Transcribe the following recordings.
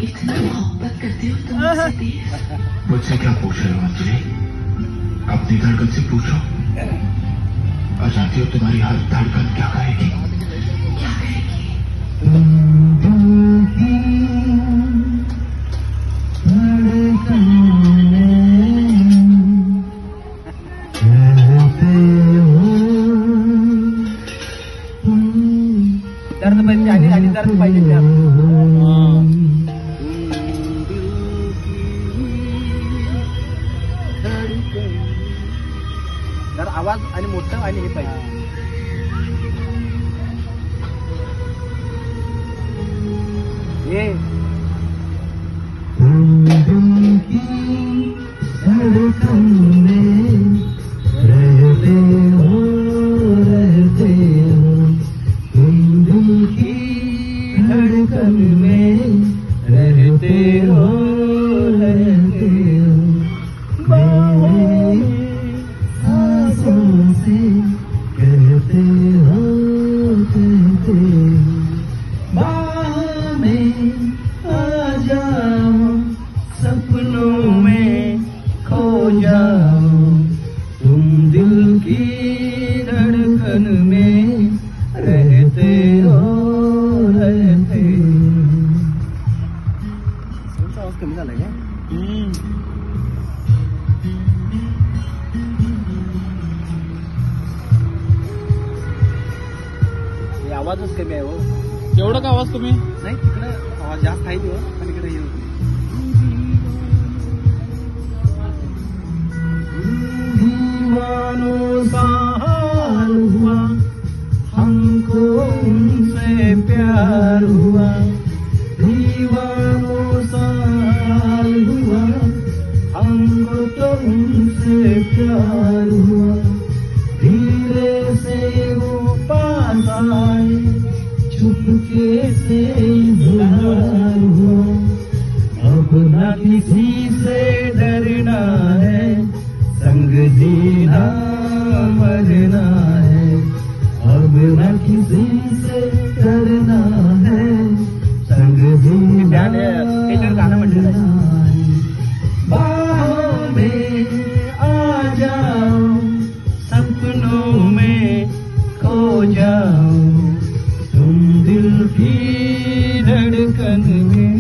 इतना मोहब्बत करते हो तुम मुझसे? मुझसे क्या पूछ रहे हो अंजलि? अपनी धड़कन से पूछो। और जानती हो तुम्हारी हर धड़कन क्या कहेगी? क्या कहेगी? दर्द पाहिजे आणि दर्द पाहिजे जर आवाज आणि मोठं आणि हे पाहिजे. ये धड़कन में रहते हो सांसों से कहते हो बाहों में आ जाओ सपनों में खो जाओ तुम दिल की धड़कन में रहते हो आवाज कमी झाला का? आवाजच कमी आहे हो. एवढं का आवाज कमी? नाही तिकडे आवाज जास्त आहे हो पण इकडे हे दीवानों सा हाल हुआ हमको उनसे प्यार हुआ दीवानों सा हाल हुआ हमको तो उनसे प्यार हुआ धीरे से वो पास आए चुपके से इज़हार हुआ अब न किसी से डरना है संग जीना मरना है अब न किसी से डरना है संग जीना मरना है बाहों में आ जाओ सपनों में खो जाओ तुम दिल की धड़कन में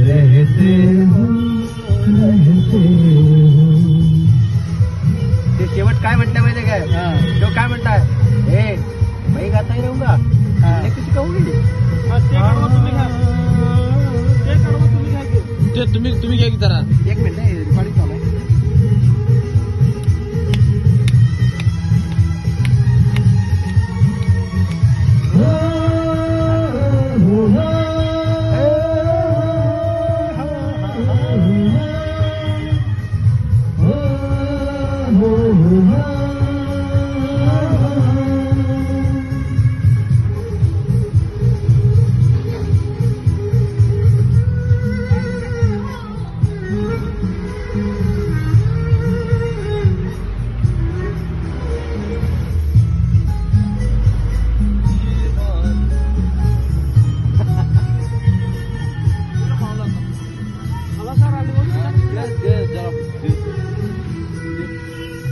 रहते हो ते शेवट काय म्हटलं माहितीये काय? तो काय म्हणताय हे मैं गाता ही रहूंगा हे किती कहूंगी तुम्ही घ्या की जरा. एक मिनिट रिकॉर्डिंग चालू आहे.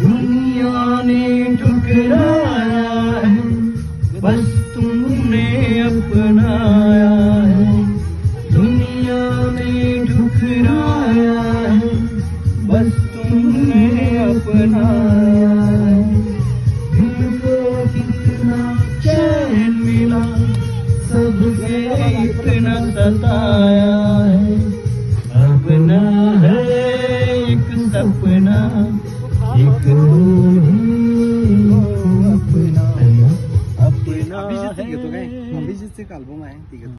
दुनिया ने ठुकराया है बस तुमने अपनाया है दुनिया ने ठुकराया है बस तुमने अपनाया है दिल को कितना चैन मिला सबसे इतना सताया है अपना है एक सपना एक अपना है. अभिजितचं एक अल्बम आहे.